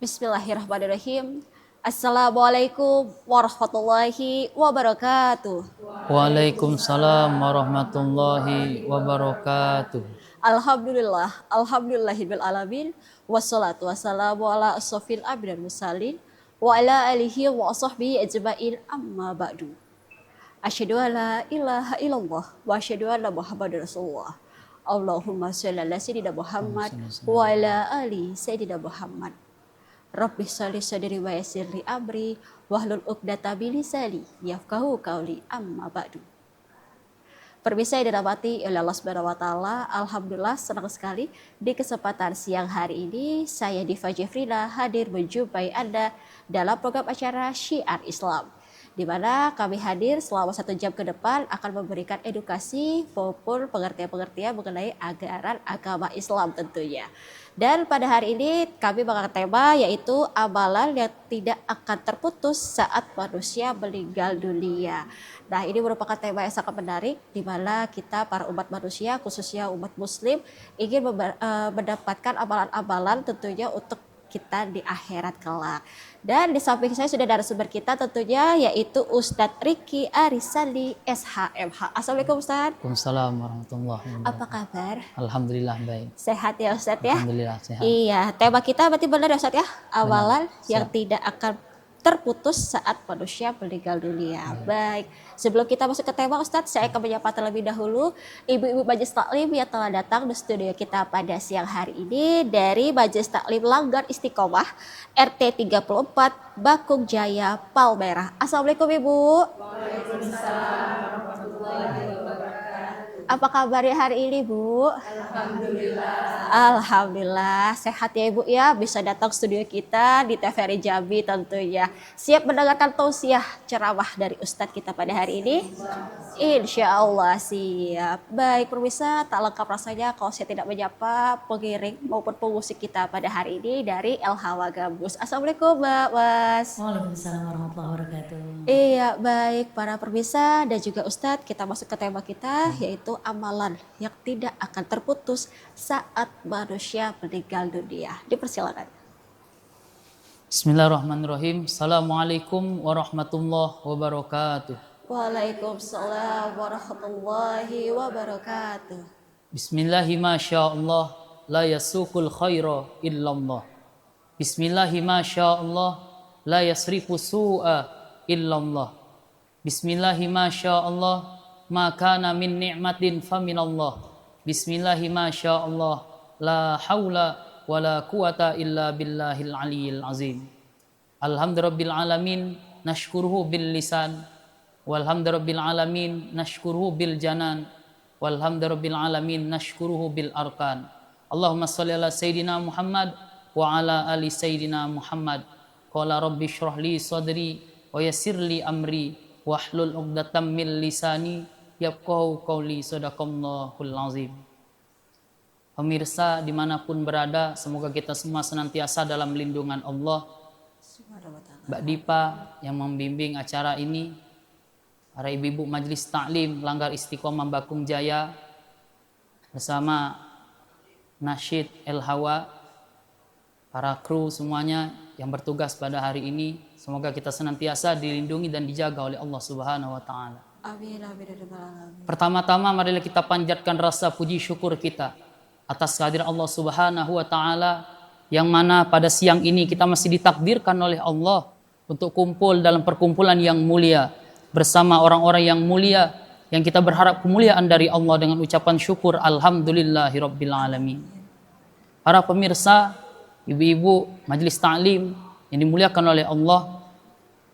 Bismillahirrahmanirrahim. Assalamualaikum warahmatullahi wabarakatuh. Waalaikumsalam warahmatullahi wabarakatuh. Alhamdulillahirabbil alamin. Wassalatu wassalamu ala asrofil anbiya'i wal mursalin wa ala alihi wa sahbihi ajma'in, amma ba'du. Asyhadu an la ilaha illallah wa asyhadu anna Muhammadar Rasulullah. Allahumma shalli ala sayyidina Muhammad wa ala ali sayyidina Muhammad. Rabbi sholli sadri wa yassir li amri wahlul 'uqdatam min lisani yafqahu qawli, amma ba'du. Pemirsa yang dirahmati oleh Allah Subhanahu wa taala, alhamdulillah senang sekali di kesempatan siang hari ini saya Diva Jeffrina hadir menjumpai Anda dalam program acara Syiar Islam, di mana kami hadir selama 1 jam ke depan akan memberikan edukasi maupun pengertian-pengertian mengenai ajaran agama Islam tentunya. Dan pada hari ini kami mengangkat tema yaitu amalan yang tidak akan terputus saat manusia meninggal dunia. Nah, ini merupakan tema yang sangat menarik di mana kita para umat manusia khususnya umat muslim ingin mendapatkan amalan-amalan tentunya untuk kita di akhirat kelak. Dan di samping saya sudah ada sumber kita tentunya yaitu Ustadz Riki Arisandi SHMH. Assalamualaikum Ustadz. Waalaikumsalam warahmatullahi wabarakatuh. Apa kabar? Alhamdulillah baik. Sehat ya Ustadz ya? Alhamdulillah sehat. Iya, tema kita berarti benar ya Ustadz ya? Amalan Benar, yang tidak akan terputus saat manusia meninggal dunia. Baik, sebelum kita masuk ke tema Ustadz, saya akan menyapa terlebih dahulu ibu-ibu Majelis Taklim yang telah datang di studio kita pada siang hari ini dari Majelis Taklim Langgar Istiqomah RT 34 Bakung Jaya Palmerah. Assalamualaikum Ibu. Waalaikumsalam warahmatullahi wabarakatuh. Apa kabarnya hari ini Bu? Alhamdulillah. Alhamdulillah sehat ya Ibu ya, bisa datang studio kita di TVRI Jambi tentunya. Siap mendengarkan tausiah ceramah dari Ustadz kita pada hari ini? Insya Allah siap. Baik pemirsa, tak lengkap rasanya kalau saya tidak menyapa pengiring maupun pemusik kita pada hari ini dari El Hawa Gambus. Assalamualaikum Mbak Was. Waalaikumsalam warahmatullahi wabarakatuh. Iya baik para pemirsa dan juga Ustadz, kita masuk ke tema kita yaitu amalan yang tidak akan terputus saat manusia meninggal dunia. Dipersilakan. Bismillahirrahmanirrahim. Assalamualaikum warahmatullahi wabarakatuh. Waalaikumsalam warahmatullahi wabarakatuh. Bismillahi masyaallah la yasukul khaira illallah. Bismillahi masyaallah la yasrifu su'a illallah. Bismillahi masyaallah ma kana min ni'matin faminallah. Bismillahi masyaallah la haula wala quwata illa billahil aliyyil azim. Alhamdulillahirabbil alamin nashkuruhu bil lisan walhamdulillahirabbil alamin nashkuruhu bil janan walhamdulillahirabbil alamin nashkuruhu bil arkan. Allahumma shalli ala sayidina Muhammad wa ala ali sayidina Muhammad. Qala rabbi shrah li sadri wa yassir li amri wahlul 'uqdatam min lisani yafqahu qawli. Shadaqallahul azim. Pemirsa dimanapun berada, semoga kita semua senantiasa dalam lindungan Allah. Mbak Dipa yang membimbing acara ini, para ibu-ibu Majelis Taklim Langgar Istiqomah Bakung Jaya bersama Nasyid El Hawa, para kru semuanya yang bertugas pada hari ini, semoga kita senantiasa dilindungi dan dijaga oleh Allah Subhanahu wa taala. Amin amin ya rabbal alamin. Pertama-tama marilah kita panjatkan rasa puji syukur kita atas kehadiran Allah Subhanahu wa taala yang mana pada siang ini kita masih ditakdirkan oleh Allah untuk kumpul dalam perkumpulan yang mulia bersama orang-orang yang mulia yang kita berharap kemuliaan dari Allah dengan ucapan syukur alhamdulillahirabbil alamin. Para pemirsa, ibu-ibu Majelis Taklim yang dimuliakan oleh Allah,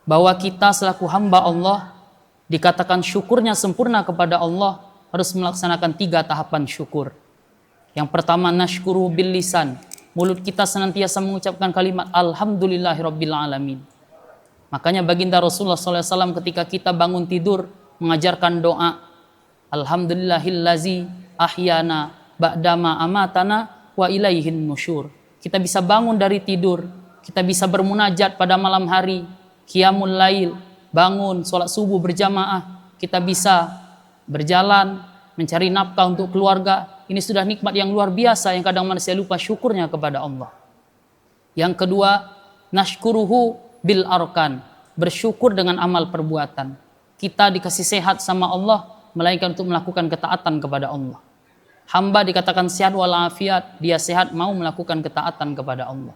bahwa kita selaku hamba Allah dikatakan syukurnya sempurna kepada Allah harus melaksanakan 3 tahapan syukur. Yang pertama nashkuru bil lisan, mulut kita senantiasa mengucapkan kalimat alhamdulillahirabbil alamin. Makanya baginda Rasulullah SAW ketika kita bangun tidur mengajarkan doa alhamdulillahillazi ahyana ba'dama amatana wa ilaihin nusyur. Kita bisa bangun dari tidur, kita bisa bermunajat pada malam hari, qiyamul lail, bangun sholat subuh berjamaah, kita bisa berjalan mencari nafkah untuk keluarga. Ini sudah nikmat yang luar biasa yang kadang manusia lupa syukurnya kepada Allah. Yang kedua, nashkuruhu bil arkan, bersyukur dengan amal perbuatan. Kita dikasih sehat sama Allah, melainkan untuk melakukan ketaatan kepada Allah. Hamba dikatakan sehat walafiat, dia sehat mau melakukan ketaatan kepada Allah.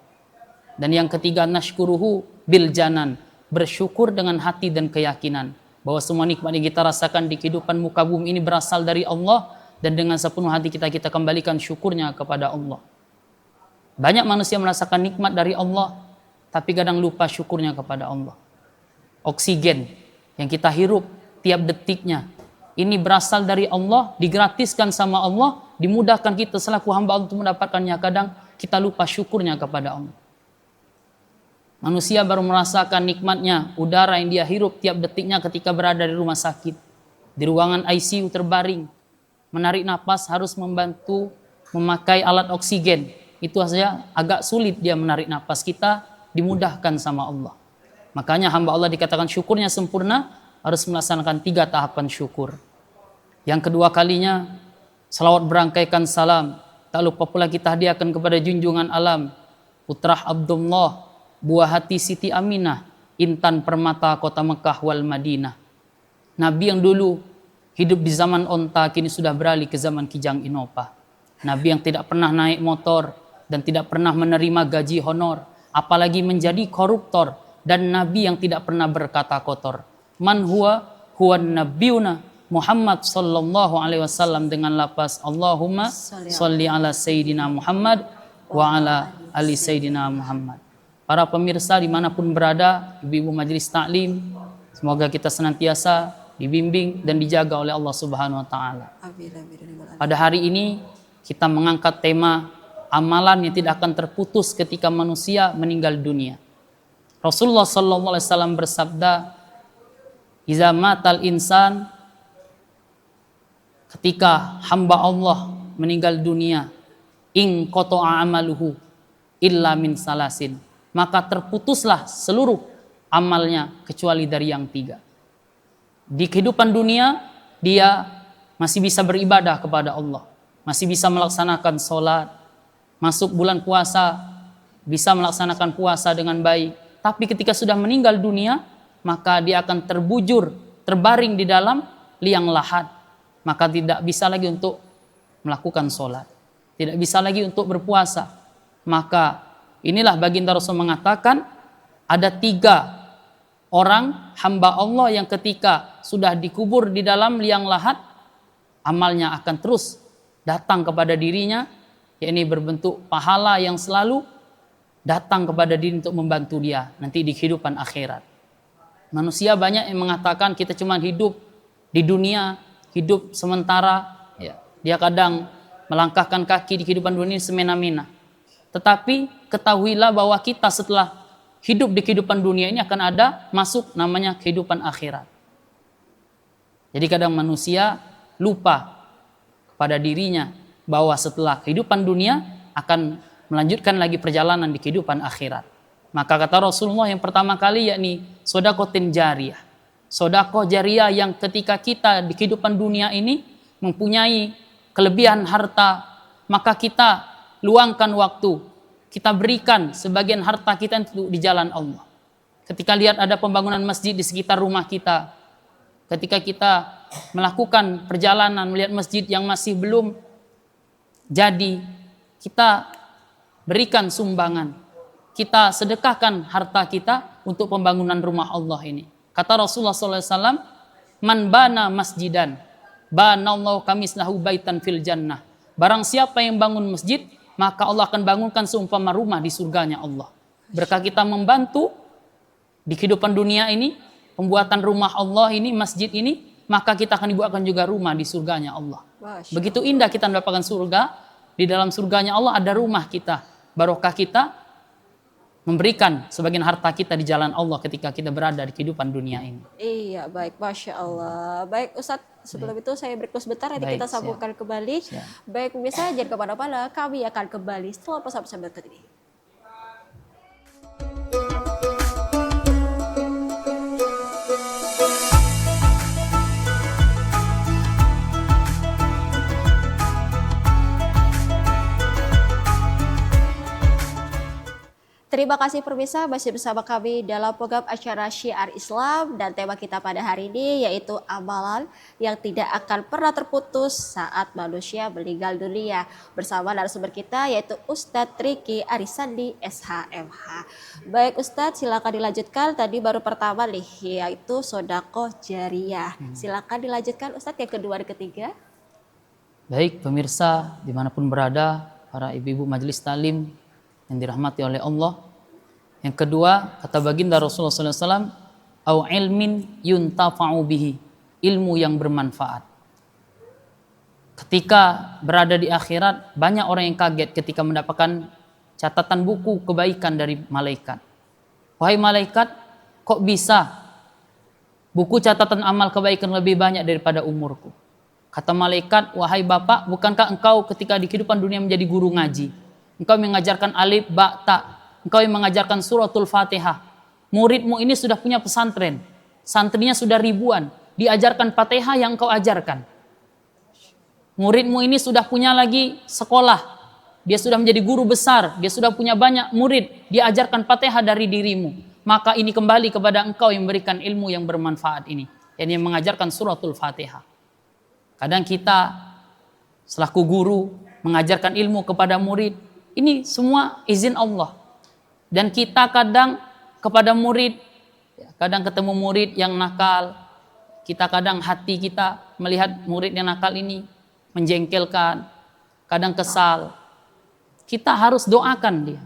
Dan yang ketiga, nashkuruhu bil janan, bersyukur dengan hati dan keyakinan bahwa semua nikmat yang kita rasakan di kehidupan muka bumi ini berasal dari Allah, dan dengan sepenuh hati kita kembalikan syukurnya kepada Allah. Banyak manusia merasakan nikmat dari Allah, tapi kadang lupa syukurnya kepada Allah. Oksigen yang kita hirup tiap detiknya, ini berasal dari Allah, digratiskan sama Allah, dimudahkan kita selaku hamba Allah untuk mendapatkannya. Kadang kita lupa syukurnya kepada Allah. Manusia baru merasakan nikmatnya udara yang dia hirup tiap detiknya ketika berada di rumah sakit, di ruangan ICU terbaring, menarik napas harus membantu memakai alat oksigen. Itu saja agak sulit dia menarik napas, kita dimudahkan sama Allah. Makanya hamba Allah dikatakan syukurnya sempurna, harus melaksanakan 3 tahapan syukur. Yang kedua kalinya, salawat berangkaikan salam. Tak lupa pula kita hadiahkan kepada junjungan alam, putra Abdullah, buah hati Siti Aminah, intan permata kota Mekah wal Madinah. Nabi yang dulu hidup di zaman onta, kini sudah beralih ke zaman kijang inopa. Nabi yang tidak pernah naik motor dan tidak pernah menerima gaji honor, apalagi menjadi koruptor. Dan Nabi yang tidak pernah berkata kotor. Man huwa nabiyuna Muhammad sallallahu alaihi wasallam, dengan lafaz Allahumma sholli ala sayyidina Muhammad wa ala ali sayyidina Muhammad. Para pemirsa dimanapun berada, ibu-ibu majelis taklim, semoga kita senantiasa dibimbing dan dijaga oleh Allah Subhanahu wa taala. Pada hari ini kita mengangkat tema amalan yang tidak akan terputus ketika manusia meninggal dunia. Rasulullah sallallahu alaihi wasallam bersabda, "Iza matal insan," ketika hamba Allah meninggal dunia, "in qata'a amaluhu illa min salasin," maka terputuslah seluruh amalnya kecuali dari yang 3. Di kehidupan dunia dia masih bisa beribadah kepada Allah, masih bisa melaksanakan sholat, masuk bulan puasa bisa melaksanakan puasa dengan baik. Tapi ketika sudah meninggal dunia, maka dia akan terbujur, terbaring di dalam liang lahat, maka tidak bisa lagi untuk melakukan sholat, tidak bisa lagi untuk berpuasa. Maka inilah baginda Rasul mengatakan ada 3 orang hamba Allah yang ketika sudah dikubur di dalam liang lahat, amalnya akan terus datang kepada dirinya, yakni berbentuk pahala yang selalu datang kepada diri untuk membantu dia nanti di kehidupan akhirat. Manusia banyak yang mengatakan kita cuma hidup di dunia, hidup sementara. Dia kadang melangkahkan kaki di kehidupan dunia semena-mena. Tetapi ketahuilah bahwa kita setelah hidup di kehidupan dunia ini akan ada masuk namanya kehidupan akhirat. Jadi kadang manusia lupa kepada dirinya bahwa setelah kehidupan dunia akan melanjutkan lagi perjalanan di kehidupan akhirat. Maka kata Rasulullah yang pertama kali yakni sodakotin jariyah. Sodakoh jariyah yang ketika kita di kehidupan dunia ini mempunyai kelebihan harta, maka kita luangkan waktu, kita berikan sebagian harta kita untuk di jalan Allah. Ketika lihat ada pembangunan masjid di sekitar rumah kita, ketika kita melakukan perjalanan melihat masjid yang masih belum jadi, kita berikan sumbangan, kita sedekahkan harta kita untuk pembangunan rumah Allah ini. Kata Rasulullah SAW, "Man bana masjidan, banallahu kamislahu baitan fil jannah." Barang siapa yang bangun masjid, maka Allah akan bangunkan seumpama rumah di surganya Allah. Berkah kita membantu di kehidupan dunia ini, pembuatan rumah Allah ini, masjid ini, maka kita akan dibuatkan juga rumah di surganya Allah. Begitu indah kita mendapatkan surga. Di dalam surganya Allah ada rumah kita. Barokah kita memberikan sebagian harta kita di jalan Allah ketika kita berada di kehidupan dunia ini. Iya, baik, Masya Allah. Baik Ustadz, sebelum itu saya break sebentar, nanti Baik, kita sambungkan kembali. Baik, pemirsa, jangan kemana-mana, kami akan kembali setelah pesan-pesan berikut ini. Terima kasih pemirsa, masih bersama kami dalam program acara Syiar Islam, dan tema kita pada hari ini yaitu amalan yang tidak akan pernah terputus saat manusia meninggal dunia. Bersama narasumber kita yaitu Ustadz Riki Arisandi SHMH. Baik Ustadz, silakan dilanjutkan. Tadi baru pertama nih yaitu sedekah jariyah. Silakan dilanjutkan Ustadz yang kedua dan ketiga. Baik pemirsa dimanapun berada, para ibu-ibu majelis talim yang dirahmati oleh Allah. Yang kedua, kata baginda Rasulullah SAW, au ilmin yuntafa'u bihi, ilmu yang bermanfaat. Ketika berada di akhirat, banyak orang yang kaget ketika mendapatkan catatan buku kebaikan dari malaikat. Wahai malaikat, kok bisa buku catatan amal kebaikan lebih banyak daripada umurku? Kata malaikat, wahai bapak, bukankah engkau ketika di kehidupan dunia menjadi guru ngaji? Engkau mengajarkan alif, ba, ta. Engkau yang mengajarkan suratul Fatihah. Muridmu ini sudah punya pesantren. Santrinya sudah ribuan. Diajarkan Fatihah yang engkau ajarkan. Muridmu ini sudah punya lagi sekolah. Dia sudah menjadi guru besar. Dia sudah punya banyak murid. Dia ajarkan Fatihah dari dirimu. Maka ini kembali kepada engkau yang memberikan ilmu yang bermanfaat ini. Yang mengajarkan suratul Fatihah. Kadang kita selaku guru mengajarkan ilmu kepada murid. Ini semua izin Allah. Dan kita kadang kepada murid, kadang ketemu murid yang nakal, kita kadang hati kita melihat murid yang nakal ini menjengkelkan, kadang kesal. Kita harus doakan dia.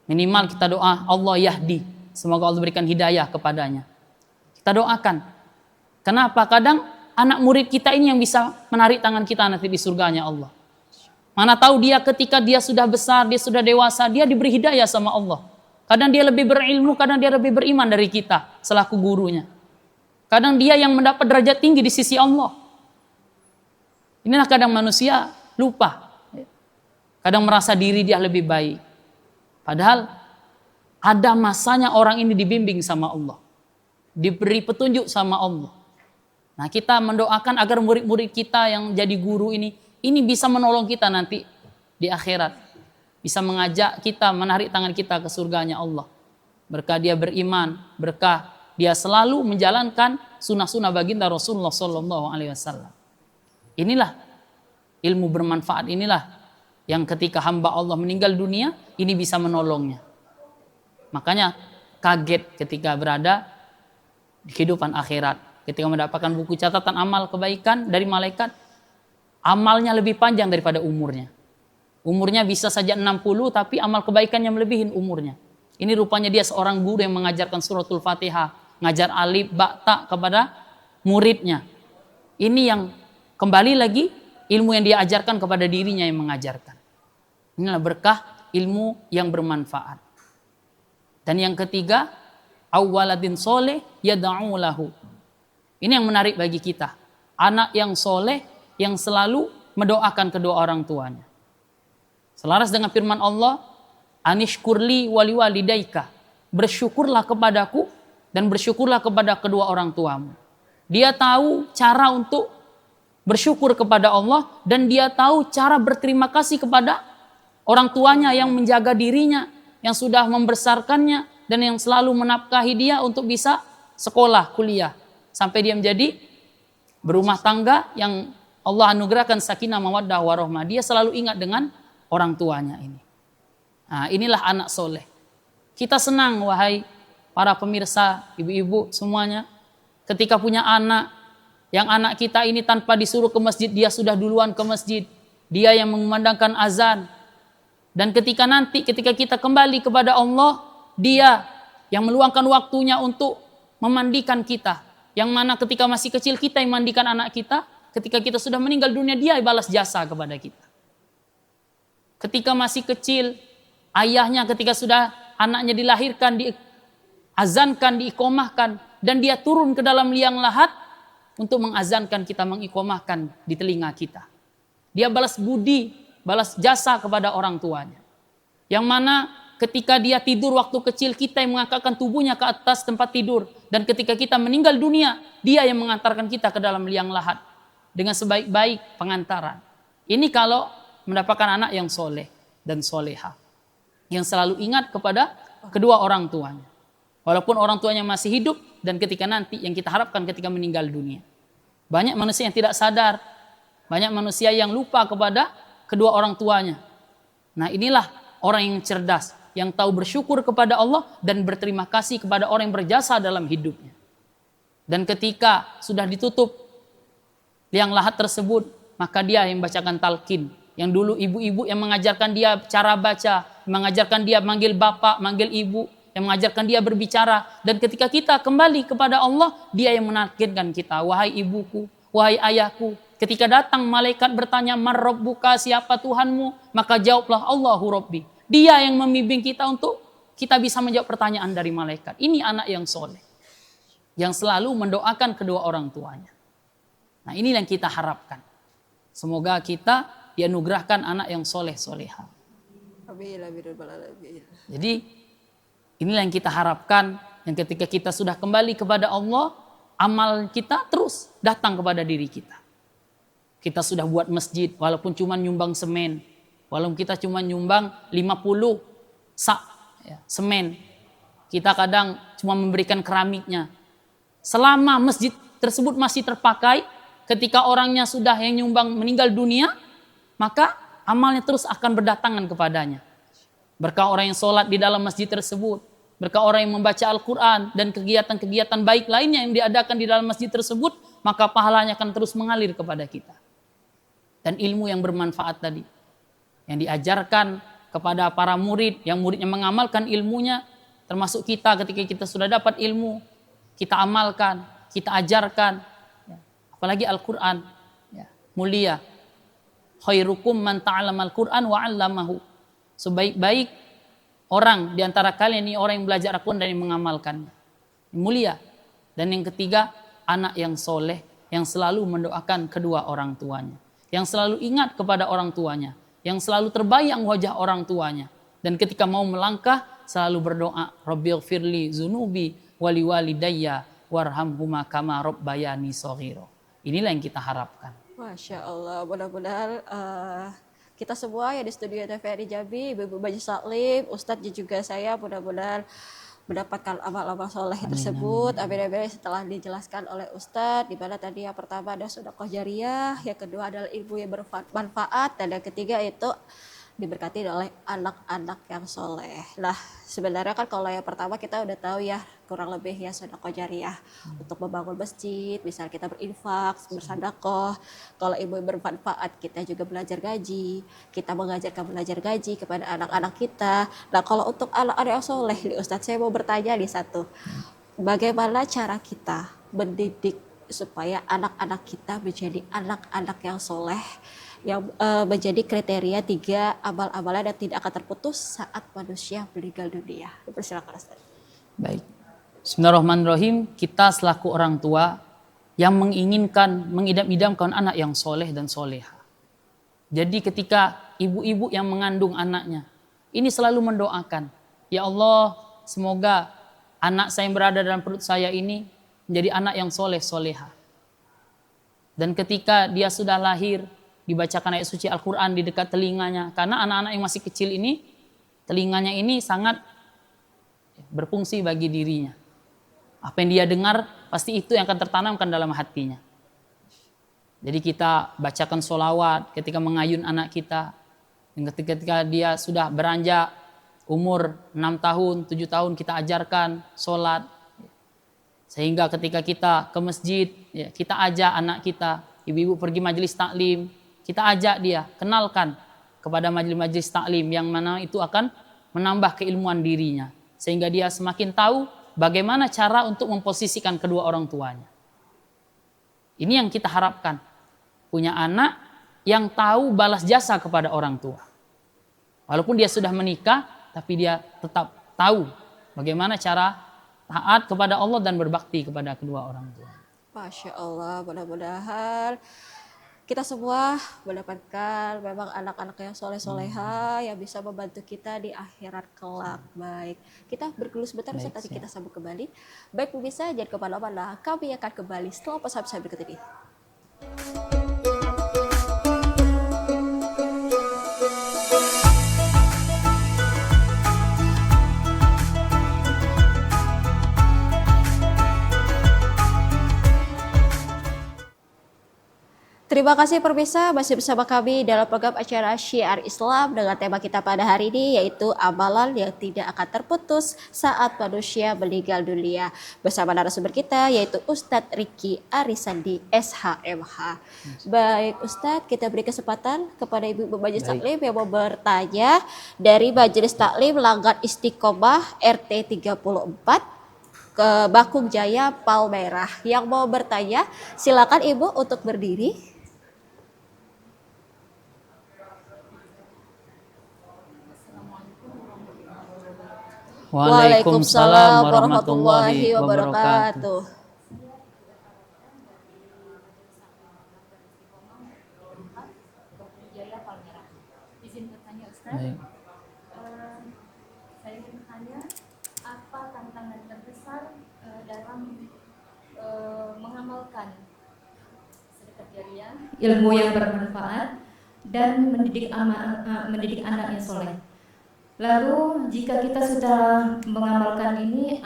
Minimal kita doa, Allah yahdi, semoga Allah berikan hidayah kepadanya. Kita doakan. Kenapa? Kadang anak murid kita ini yang bisa menarik tangan kita nanti di surganya Allah. Mana tahu dia ketika dia sudah besar, dia sudah dewasa, dia diberi hidayah sama Allah. Kadang dia lebih berilmu, kadang dia lebih beriman dari kita selaku gurunya. Kadang dia yang mendapat derajat tinggi di sisi Allah. Inilah kadang manusia lupa. Kadang merasa diri dia lebih baik. Padahal ada masanya orang ini dibimbing sama Allah. Diberi petunjuk sama Allah. Nah, kita mendoakan agar murid-murid kita yang jadi guru ini bisa menolong kita nanti di akhirat. Bisa mengajak kita, menarik tangan kita ke surganya Allah. Berkah dia beriman, berkah dia selalu menjalankan sunnah-sunnah baginda Rasulullah SAW. Inilah ilmu bermanfaat, inilah yang ketika hamba Allah meninggal dunia, ini bisa menolongnya. Makanya kaget ketika berada di kehidupan akhirat. Ketika mendapatkan buku catatan amal kebaikan dari malaikat, amalnya lebih panjang daripada umurnya. Umurnya bisa saja 60, tapi amal kebaikannya melebihin umurnya. Ini rupanya dia seorang guru yang mengajarkan suratul Fatihah, ngajar alif, ba, ta kepada muridnya. Ini yang kembali lagi ilmu yang dia ajarkan kepada dirinya yang mengajarkan. Inilah berkah ilmu yang bermanfaat. Dan yang ketiga, awwaladin soleh yad'u lahu. Ini yang menarik bagi kita. Anak yang soleh yang selalu mendoakan kedua orang tuanya. Selaras dengan firman Allah, anishkurli wali walidaika. Bersyukurlah kepadaku dan bersyukurlah kepada kedua orang tuamu. Dia tahu cara untuk bersyukur kepada Allah dan dia tahu cara berterima kasih kepada orang tuanya yang menjaga dirinya, yang sudah membesarkannya dan yang selalu menafkahi dia untuk bisa sekolah, kuliah. Sampai dia menjadi berumah tangga yang Allah anugerahkan sakinah mawaddah warahmah. Dia selalu ingat dengan orang tuanya ini. Nah, inilah anak soleh. Kita senang wahai para pemirsa, ibu-ibu semuanya. Ketika punya anak, yang anak kita ini tanpa disuruh ke masjid, dia sudah duluan ke masjid. Dia yang mengumandangkan azan. Dan ketika kita kembali kepada Allah, dia yang meluangkan waktunya untuk memandikan kita. Yang mana ketika masih kecil kita yang mandikan anak kita. Ketika kita sudah meninggal dunia, dia balas jasa kepada kita. Ketika masih kecil, ayahnya ketika sudah anaknya dilahirkan, diazankan, diikomahkan, dan dia turun ke dalam liang lahat untuk mengazankan kita, mengikomahkan di telinga kita. Dia balas budi, balas jasa kepada orang tuanya. Yang mana ketika dia tidur waktu kecil, kita yang mengangkatkan tubuhnya ke atas tempat tidur. Dan ketika kita meninggal dunia, dia yang mengantarkan kita ke dalam liang lahat. Dengan sebaik-baik pengantaran. Ini kalau mendapatkan anak yang soleh dan soleha. yang selalu ingat kepada kedua orang tuanya. Walaupun orang tuanya masih hidup dan ketika nanti yang kita harapkan ketika meninggal dunia. Banyak manusia yang tidak sadar, banyak manusia yang lupa kepada kedua orang tuanya. Nah, inilah orang yang cerdas, yang tahu bersyukur kepada Allah dan berterima kasih kepada orang yang berjasa dalam hidupnya. Dan ketika sudah ditutup liang lahat tersebut, maka dia yang membacakan talqin. Yang dulu ibu-ibu yang mengajarkan dia cara baca, mengajarkan dia manggil bapak, manggil ibu, yang mengajarkan dia berbicara. Dan ketika kita kembali kepada Allah, dia yang menalkinkan kita, wahai ibuku, wahai ayahku. Ketika datang malaikat bertanya, "Man rabbuka?" siapa Tuhanmu? Maka jawablah, "Allahu Rabbi." Dia yang membimbing kita untuk kita bisa menjawab pertanyaan dari malaikat. Ini anak yang soleh, yang selalu mendoakan kedua orang tuanya. Nah, ini yang kita harapkan. Semoga kita dianugerahkan anak yang soleh-soleha. Jadi inilah yang kita harapkan, yang ketika kita sudah kembali kepada Allah, amal kita terus datang kepada diri kita. Kita sudah buat masjid, walaupun cuma nyumbang semen, walaupun kita cuma nyumbang 50 sak semen, kita kadang cuma memberikan keramiknya. Selama masjid tersebut masih terpakai, ketika orangnya sudah yang nyumbang meninggal dunia, maka amalnya terus akan berdatangan kepadanya. Berkah orang yang sholat di dalam masjid tersebut, berkah orang yang membaca Al-Quran dan kegiatan-kegiatan baik lainnya yang diadakan di dalam masjid tersebut, maka pahalanya akan terus mengalir kepada kita. Dan ilmu yang bermanfaat tadi, yang diajarkan kepada para murid, yang muridnya mengamalkan ilmunya, termasuk kita ketika kita sudah dapat ilmu, kita amalkan, kita ajarkan, apalagi Al-Quran, mulia. Khairukum man ta'allama Al-Quran wa 'allamahu. Sebaik-baik orang di antara kalian ini orang yang belajar Al-Quran dan yang mengamalkannya. Mulia. Dan yang ketiga, anak yang soleh, yang selalu mendoakan kedua orang tuanya, yang selalu ingat kepada orang tuanya, yang selalu terbayang wajah orang tuanya. Dan ketika mau melangkah, selalu berdoa, Rabbighfirli zunubi wali walidayya warhamhuma kama rabbayani shaghira. Inilah yang kita harapkan. Masya Allah, mudah-mudahan kita semua yang di studio TVRI Jambi, Ibu Majelis Taklim, Ustadz juga saya, mudah-mudahan mendapatkan amal-amal soleh tersebut. Amin. Setelah dijelaskan oleh Ustadz, di mana tadi yang pertama ada sedekah jariyah, yang kedua adalah ilmu yang bermanfaat, dan yang ketiga itu diberkati oleh anak-anak yang soleh. Nah, sebenarnya kan kalau yang pertama kita udah tahu ya, kurang lebih ya sedekah jariyah untuk membangun masjid, misal kita berinfak, bersedekah. Kalau ilmu yang bermanfaat, kita juga belajar gaji, kita mengajarkan belajar gaji kepada anak-anak kita. Nah, kalau untuk anak-anak yang soleh, Ustadz saya mau bertanya nih satu, bagaimana cara kita mendidik supaya anak-anak kita menjadi anak-anak yang soleh, yang menjadi kriteria 3 amal-amalan yang tidak akan terputus saat manusia meninggal dunia. Persilakan Ustaz. Baik. Bismillahirrahmanirrahim. Kita selaku orang tua yang menginginkan, mengidam-idamkan anak yang soleh dan soleha. Jadi ketika ibu-ibu yang mengandung anaknya, ini selalu mendoakan, ya Allah, semoga anak saya yang berada dalam perut saya ini menjadi anak yang soleh, soleha. Dan ketika dia sudah lahir, dibacakan ayat suci Al-Quran di dekat telinganya. Karena anak-anak yang masih kecil ini, telinganya ini sangat berfungsi bagi dirinya. Apa yang dia dengar, pasti itu yang akan tertanamkan dalam hatinya. Jadi kita bacakan sholawat ketika mengayun anak kita. Dan ketika dia sudah beranjak umur 6 tahun, 7 tahun, kita ajarkan sholat. Sehingga ketika kita ke masjid, ya, kita ajak anak kita, ibu-ibu pergi majelis taklim, kita ajak dia, kenalkan kepada majelis taklim yang mana itu akan menambah keilmuan dirinya. Sehingga dia semakin tahu bagaimana cara untuk memposisikan kedua orang tuanya. Ini yang kita harapkan. Punya anak yang tahu balas jasa kepada orang tua. Walaupun dia sudah menikah, tapi dia tetap tahu bagaimana cara taat kepada Allah dan berbakti kepada kedua orang tua. Masya Allah, mudah-mudahan kita semua mendapatkan memang anak-anak yang soleh-soleha yang bisa membantu kita di akhirat kelak. Baik, kita bergelut sebentar, nanti kita sambung kembali. Baik pemirsa, jangan kemana-mana, kami akan kembali setelah pesan-pesan berikut ini. Terima kasih pemirsa, masih bersama kami dalam program acara Syiar Islam dengan tema kita pada hari ini yaitu amalan yang tidak akan terputus saat manusia meninggal dunia. Bersama narasumber kita yaitu Ustadz Riki Arisandi SHMH. Baik Ustadz, kita beri kesempatan kepada Ibu Majelis Taklim yang mau bertanya dari Majelis Taklim Langgar Istiqomah RT 34 ke Bakung Jaya Palmerah. Yang mau bertanya, silakan Ibu untuk berdiri. Waalaikumsalam warahmatullahi wabarakatuh. Izin bertanya Ustaz. Baik. Saya ingin bertanya, apa tantangan terbesar dalam mengamalkan sedekah jariah, ilmu yang bermanfaat, dan mendidik anak yang soleh? Lalu jika kita sudah mengamalkan ini,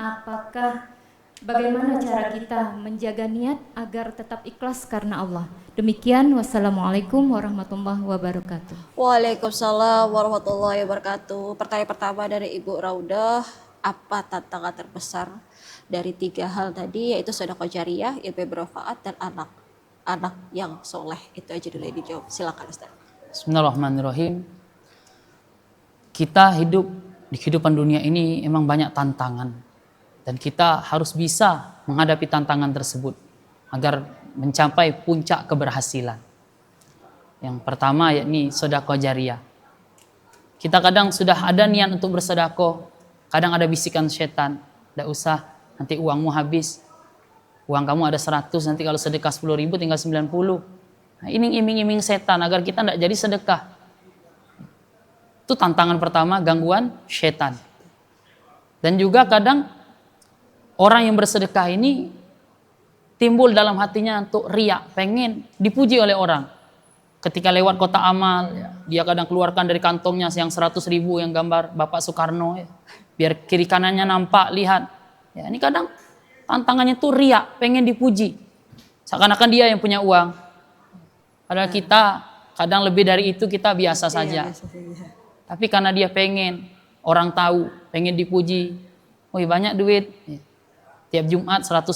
bagaimana cara kita menjaga niat agar tetap ikhlas karena Allah? Demikian, wassalamualaikum warahmatullahi wabarakatuh. Waalaikumsalam warahmatullahi wabarakatuh. Pertanyaan pertama dari Ibu Raudah, apa tantangan terbesar dari 3 hal tadi, yaitu sedekah jariyah, ilmu bermanfaat, dan anak yang soleh? Itu aja dulu yang dijawab. Silakan Ustaz. Bismillahirrahmanirrahim. Kita hidup di kehidupan dunia ini emang banyak tantangan, dan kita harus bisa menghadapi tantangan tersebut agar mencapai puncak keberhasilan. Yang pertama yakni sedekah jariyah. Kita kadang sudah ada niat untuk bersedekah, kadang ada bisikan setan, tidak usah, nanti uangmu habis. Uang kamu ada 100, nanti kalau sedekah 10.000 tinggal 90. Nah, ini iming-iming setan agar kita tidak jadi sedekah. Itu tantangan pertama, gangguan setan. Dan juga kadang orang yang bersedekah ini timbul dalam hatinya untuk riak, pengen dipuji oleh orang. Ketika lewat kota amal, dia kadang keluarkan dari kantongnya yang 100.000 yang gambar Bapak Soekarno, biar kiri kanannya nampak, lihat. Ya, ini kadang tantangannya tuh riak, pengen dipuji. Seakan-akan dia yang punya uang. Padahal kita kadang lebih dari itu, kita biasa saja. Tapi karena dia pengen orang tahu, pengen dipuji, banyak duit, tiap Jumat 100.000,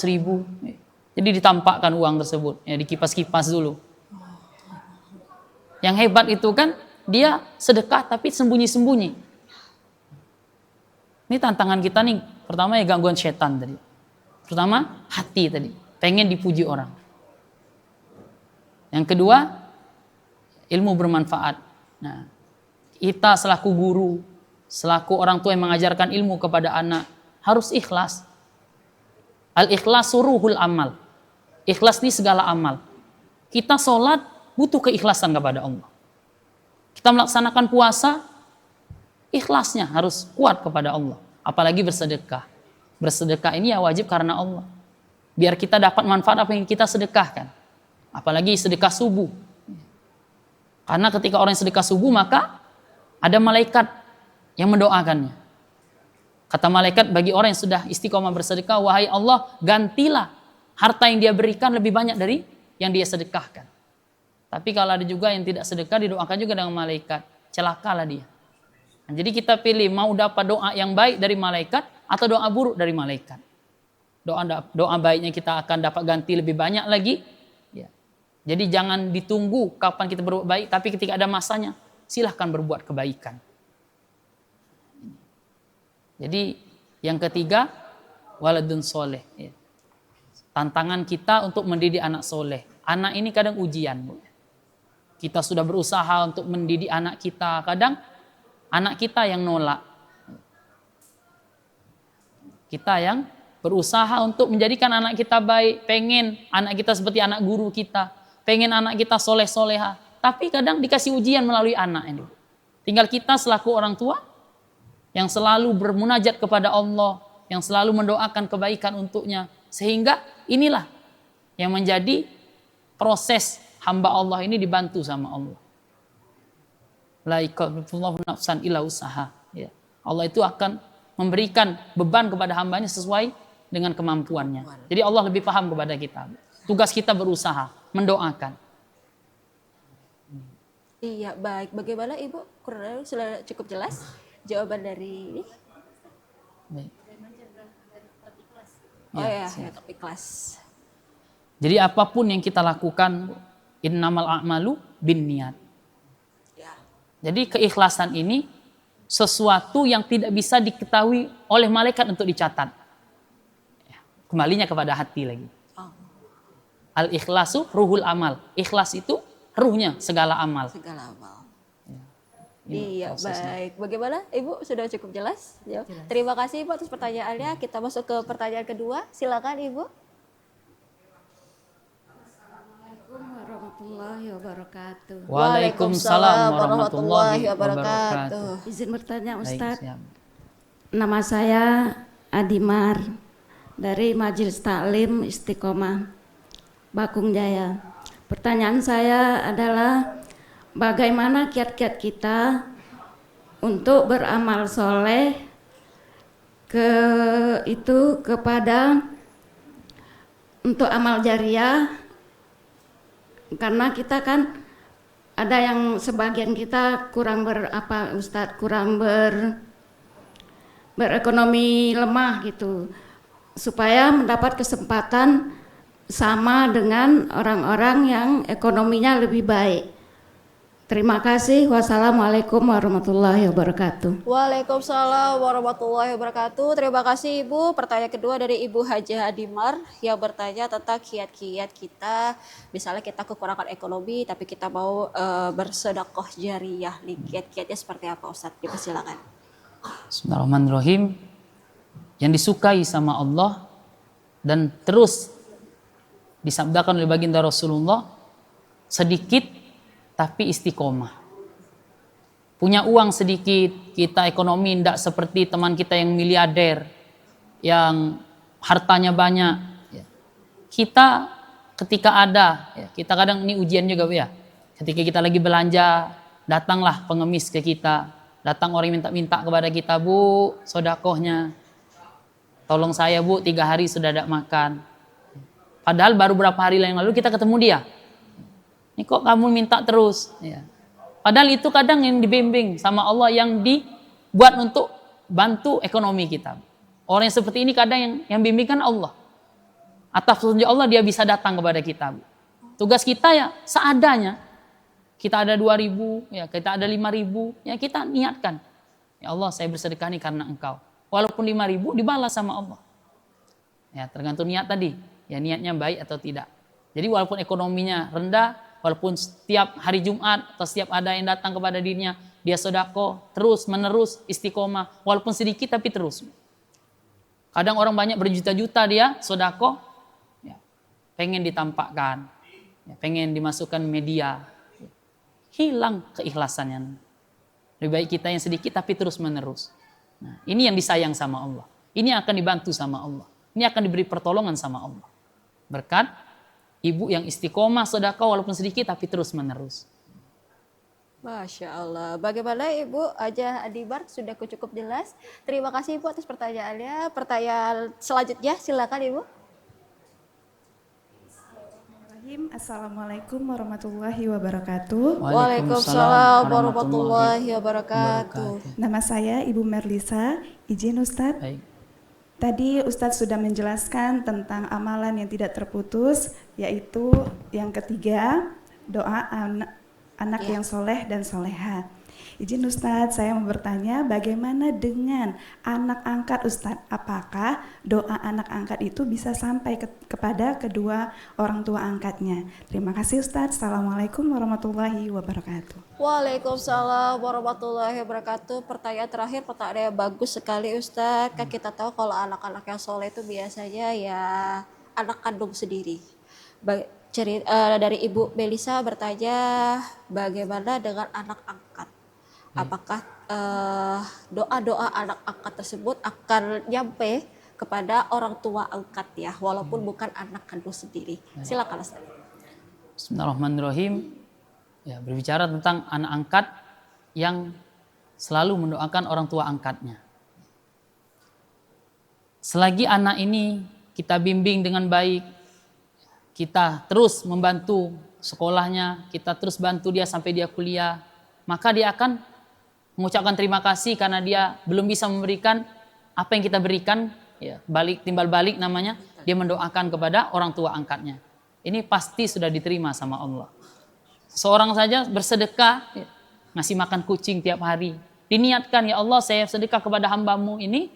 jadi ditampakkan uang tersebut, dikipas-kipas dulu. Yang hebat itu kan dia sedekah tapi sembunyi-sembunyi. Ini tantangan kita nih, pertama ya gangguan setan tadi, pertama hati tadi, pengen dipuji orang. Yang kedua, ilmu bermanfaat. Nah, kita selaku guru, selaku orang tua yang mengajarkan ilmu kepada anak, harus ikhlas. Al-ikhlasu ruhul amal. Ikhlas ini segala amal. Kita sholat butuh keikhlasan kepada Allah. Kita melaksanakan puasa, ikhlasnya harus kuat kepada Allah. Apalagi bersedekah. Bersedekah ini ya wajib karena Allah. Biar kita dapat manfaat apa yang kita sedekahkan. Apalagi sedekah subuh. Karena ketika orang yang sedekah subuh, maka ada malaikat yang mendoakannya. Kata malaikat bagi orang yang sudah istiqomah bersedekah, wahai Allah, gantilah harta yang dia berikan lebih banyak dari yang dia sedekahkan. Tapi kalau ada juga yang tidak sedekah, didoakan juga dengan malaikat, celakalah dia. Nah, jadi kita pilih mau dapat doa yang baik dari malaikat atau doa buruk dari malaikat. Doa baiknya kita akan dapat ganti lebih banyak lagi. Ya. Jadi jangan ditunggu kapan kita berbuat baik, tapi ketika ada masanya, silahkan berbuat kebaikan. Jadi yang ketiga, waladun soleh. Ya. Tantangan kita untuk mendidik anak soleh. Anak ini kadang ujian. Kita sudah berusaha untuk mendidik anak kita. Kadang anak kita yang nolak. Kita yang berusaha untuk menjadikan anak kita baik. Pengen anak kita seperti anak guru kita. Pengen anak kita soleh-soleha. Tapi kadang dikasih ujian melalui anak ini. Tinggal kita selaku orang tua yang selalu bermunajat kepada Allah, yang selalu mendoakan kebaikan untuknya. Sehingga inilah yang menjadi proses hamba Allah ini dibantu sama Allah. La yakallifullahu nafsan illa usaha. Ya. Allah itu akan memberikan beban kepada hambanya sesuai dengan kemampuannya. Jadi Allah lebih paham kepada kita. Tugas kita berusaha, mendoakan. Iya, baik. Bagaimana Ibu? Kurang sudah cukup jelas jawaban dari ini? Baik. Oh Ya, ya, siap. ya, tapi kelas. Jadi apapun yang kita lakukan, innamal a'malu binniat. Ya. Jadi keikhlasan ini sesuatu yang tidak bisa diketahui oleh malaikat untuk dicatat. Ya, kembalinya kepada hati lagi. Oh, Al-ikhlasu ruhul amal. Ikhlas itu ruhnya segala amal. segala amal. Ini Iya, prosesnya. baik. Bagaimana Ibu? Sudah cukup jelas? Ya. Terima kasih Ibu atas pertanyaannya. Kita masuk ke pertanyaan kedua. Silakan Ibu. Assalamualaikum warahmatullahi wabarakatuh. Waalaikumsalam warahmatullahi wabarakatuh. Izin bertanya Baik, Ustadz, siap. nama saya Adimar dari Majelis Taklim Istiqomah Bakung Jaya. Pertanyaan saya adalah bagaimana kiat-kiat kita untuk beramal soleh kepada untuk amal jariah, karena kita kan ada yang sebagian kita kurang berekonomi lemah gitu, supaya mendapat kesempatan sama dengan orang-orang yang ekonominya lebih baik. Terima kasih. Wassalamualaikum warahmatullahi wabarakatuh. Waalaikumsalam warahmatullahi wabarakatuh. Terima kasih Ibu. Pertanyaan kedua dari Ibu Hajah Adimar yang bertanya tentang kiat-kiat kita. Misalnya kita kekurangan ekonomi tapi kita mau bersedekah jariah. Nih, kiat-kiatnya seperti apa Ustadz? Dipersilakan. Bismillahirrahmanirrahim. Yang disukai sama Allah dan terus disabdakan oleh baginda Rasulullah, sedikit tapi istiqomah. Punya uang sedikit, kita ekonomi tidak seperti teman kita yang miliarder, yang hartanya banyak. Kita ketika ada, kita kadang ini ujian juga Bu ya. Ketika kita lagi belanja, datanglah pengemis ke kita, datang orang minta-minta kepada kita, Bu, sodakohnya. Tolong saya Bu, 3 hari sudah tidak makan. Padahal baru berapa hari yang lalu kita ketemu dia. Ini kok kamu minta terus? Ya. Padahal itu kadang yang dibimbing sama Allah, yang dibuat untuk bantu ekonomi kita. Orang yang seperti ini kadang yang bimbingkan Allah. Atas petunjuk Allah dia bisa datang kepada kita. Tugas kita ya seadanya. Kita ada 2.000, ya kita ada 5.000, ya kita niatkan. Ya Allah, saya bersedekah ini karena Engkau. Walaupun 5.000 dibalas sama Allah. Ya tergantung niat tadi. Ya niatnya baik atau tidak. Jadi walaupun ekonominya rendah, walaupun setiap hari Jumat atau setiap ada yang datang kepada dirinya, dia sedekah terus menerus istiqomah, walaupun sedikit tapi terus. Kadang orang banyak berjuta-juta dia sedekah, ya, pengen ditampakkan, ya, pengen dimasukkan media, hilang keikhlasannya. Lebih baik kita yang sedikit tapi terus menerus. Nah, ini yang disayang sama Allah. Ini yang akan dibantu sama Allah. Ini akan diberi pertolongan sama Allah. Berkat ibu yang istiqomah sedekah walaupun sedikit tapi terus menerus. Masya Allah. Bagaimana Ibu Hajah Adimar? Sudah cukup jelas. Terima kasih Ibu atas pertanyaannya. Pertanyaan selanjutnya silakan Ibu. Assalamualaikum warahmatullahi wabarakatuh. Waalaikumsalam warahmatullahi wabarakatuh. Nama saya Ibu Merlisa. Izin Ustadz. Baik. Tadi Ustadz sudah menjelaskan tentang amalan yang tidak terputus, yaitu yang ketiga, doa anak yang soleh dan soleha. Izin Ustadz, saya mau bertanya bagaimana dengan anak angkat Ustadz? Apakah doa anak angkat itu bisa sampai kepada kedua orang tua angkatnya? Terima kasih Ustadz. Assalamualaikum warahmatullahi wabarakatuh. Waalaikumsalam warahmatullahi wabarakatuh. Pertanyaan terakhir, pertanyaan yang bagus sekali Ustadz. Kan kita tahu kalau anak-anak yang soleh itu biasanya ya anak kandung sendiri. Dari Ibu Melisa bertanya bagaimana dengan anak angkat? Apakah doa-doa anak angkat tersebut akan nyampe kepada orang tua angkat ya, walaupun bukan anak kandung sendiri? Silakan Ustaz. Bismillahirrahmanirrahim. Ya, berbicara tentang anak angkat yang selalu mendoakan orang tua angkatnya. Selagi anak ini kita bimbing dengan baik, kita terus membantu sekolahnya, kita terus bantu dia sampai dia kuliah, maka dia akan mengucapkan terima kasih karena dia belum bisa memberikan apa yang kita berikan, ya, timbal balik namanya, dia mendoakan kepada orang tua angkatnya. Ini pasti sudah diterima sama Allah. Seorang saja bersedekah, ya, ngasih makan kucing tiap hari, diniatkan, ya Allah saya sedekah kepada hambamu ini,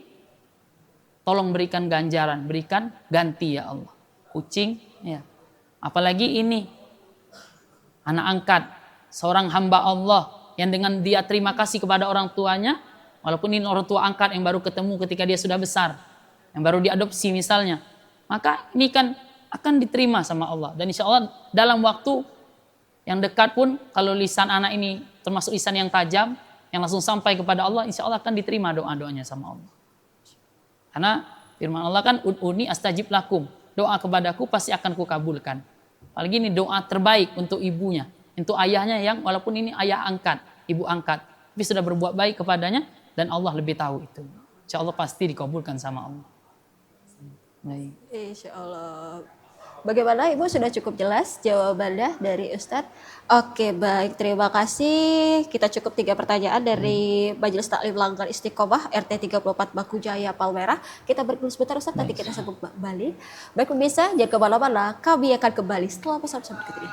tolong berikan ganjaran, berikan ganti ya Allah. Kucing, ya. Apalagi ini anak angkat seorang hamba Allah yang dengan dia terima kasih kepada orang tuanya, walaupun ini orang tua angkat yang baru ketemu ketika dia sudah besar, yang baru diadopsi misalnya, maka ini kan akan diterima sama Allah. Dan insya Allah dalam waktu yang dekat pun, kalau lisan anak ini termasuk lisan yang tajam, yang langsung sampai kepada Allah, insya Allah akan diterima doa-doanya sama Allah. Karena firman Allah kan, ud'uni astajib lakum, doa kepadaku pasti akan kukabulkan. Apalagi ini doa terbaik untuk ibunya, untuk ayahnya yang walaupun ini ayah angkat, ibu angkat, tapi sudah berbuat baik kepadanya dan Allah lebih tahu itu. Insya Allah pasti dikabulkan sama Allah. Baik. Insya Allah. Bagaimana Ibu, sudah cukup jelas jawabannya dari Ustadz? Oke, baik, terima kasih. Kita cukup 3 pertanyaan dari Majelis Taklim Langgar Istiqomah RT 34 Baku Jaya Palmerah. Kita berhenti sebentar Ustadz, nanti kita sambung kembali. Baik pemirsa, jangan kemana-mana, kami akan kembali setelah pesan-pesan berikut ini.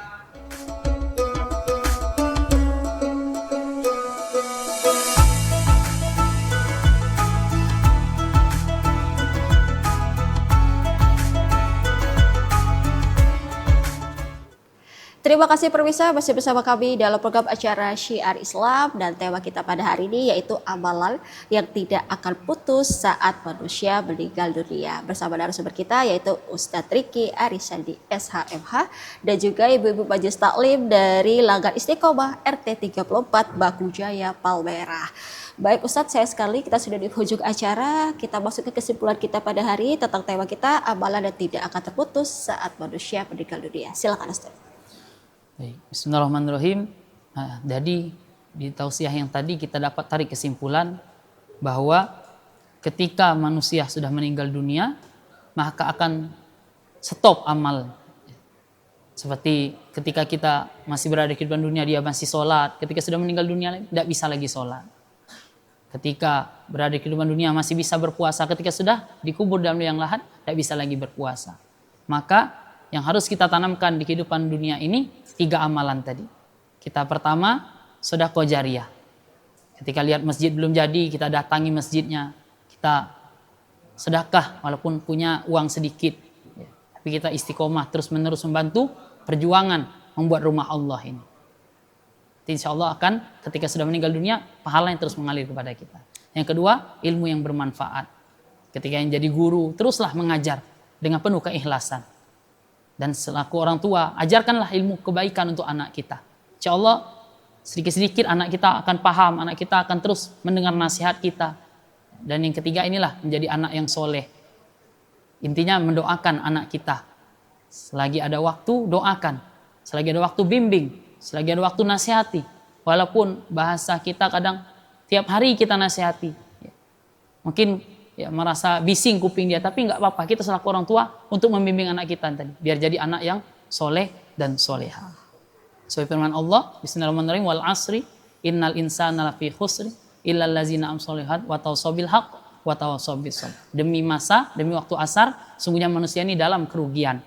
Terima kasih pemirsa, masih bersama kami dalam program acara Syiar Islam, dan tema kita pada hari ini yaitu amalan yang tidak akan putus saat manusia meninggal dunia. Bersama narasumber kita yaitu Ustadz Riki Arisandi SHMH dan juga ibu-ibu Majelis Taklim dari Langgar Istiqomah RT 34 Baku Jaya Palmerah. Baik Ustadz, saya sekali kita sudah di ujung acara. Kita masuk ke kesimpulan kita pada hari tentang tema kita, amalan yang tidak akan terputus saat manusia meninggal dunia. Silakan Ustadz. Baik, bismillahirrahmanirrahim. Jadi di tausiah yang tadi kita dapat tarik kesimpulan bahwa ketika manusia sudah meninggal dunia, maka akan stop amal. Seperti ketika kita masih berada di kehidupan dunia, dia masih sholat. Ketika sudah meninggal dunia, tidak bisa lagi sholat. Ketika berada di kehidupan dunia masih bisa berpuasa. Ketika sudah dikubur dalam liang lahat, tidak bisa lagi berpuasa. Maka yang harus kita tanamkan di kehidupan dunia ini 3 amalan tadi. Kita pertama, sedekah jariyah. Ketika lihat masjid belum jadi, kita datangi masjidnya. Kita sedekah walaupun punya uang sedikit. Tapi kita istiqomah terus-menerus membantu perjuangan membuat rumah Allah ini. Insya Allah akan ketika sudah meninggal dunia, pahala yang terus mengalir kepada kita. Yang kedua, ilmu yang bermanfaat. Ketika yang jadi guru, teruslah mengajar dengan penuh keikhlasan. Dan selaku orang tua, ajarkanlah ilmu kebaikan untuk anak kita. Insya Allah sedikit-sedikit anak kita akan paham, anak kita akan terus mendengar nasihat kita. Dan yang ketiga inilah menjadi anak yang soleh. Intinya mendoakan anak kita. Selagi ada waktu, doakan. Selagi ada waktu, bimbing. Selagi ada waktu, nasihati. Walaupun bahasa kita kadang tiap hari kita nasihati. Mungkin ya merasa bising kuping dia, tapi nggak apa-apa, kita selaku orang tua untuk membimbing anak kita tadi biar jadi anak yang soleh dan soleha. Sesuai firman Allah, bismillahirrahmanirrahim, wal asri innal insana lafi khusri illal ladzina amsalihat wa tawassaw bil haqq wa tawassaw bis sabr. Demi masa, demi waktu asar, sungguhnya manusia ini dalam kerugian.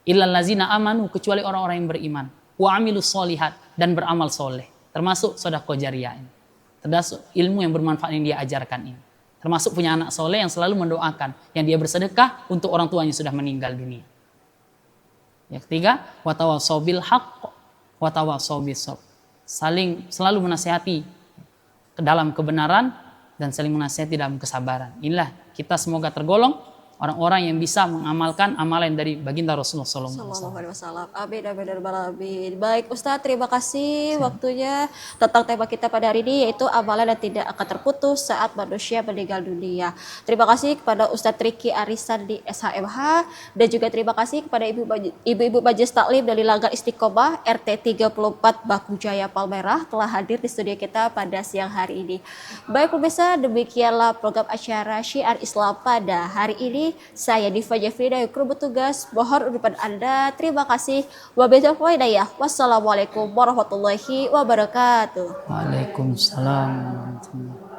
Illal ladzina amanu, kecuali orang-orang yang beriman, wa amilus solihat, dan beramal soleh, termasuk sedekah jariyah ini. Termasuk ilmu yang bermanfaat yang dia ajarkan ini. Termasuk punya anak soleh yang selalu mendoakan, yang dia bersedekah untuk orang tuanya sudah meninggal dunia. Yang ketiga, watawassaw bil haqq watawassaw bis sabr. Saling selalu menasihati ke dalam kebenaran dan saling menasihati dalam kesabaran. Inilah kita semoga tergolong orang-orang yang bisa mengamalkan amalan dari baginda Rasulullah SAW. Amin, amin, amin. Baik Ustadz, terima kasih waktunya tentang tema kita pada hari ini, yaitu amalan yang tidak akan terputus saat manusia meninggal dunia. Terima kasih kepada Ustadz Riki Arisandi SHMH, dan juga terima kasih kepada ibu-ibu Majelis Taklim dari Langgar Istiqomah RT 34 Baku Jaya Palmerah telah hadir di studio kita pada siang hari ini. Baik pemirsa, demikianlah program acara Syiar Islam pada hari ini. diri. Saya Diva Jeffrey dari kru bertugas. Mohon ucapan Anda. Terima kasih. Wabillahi hidayah. Wassalamualaikum warahmatullahi wabarakatuh. Waalaikumsalam warahmatullahi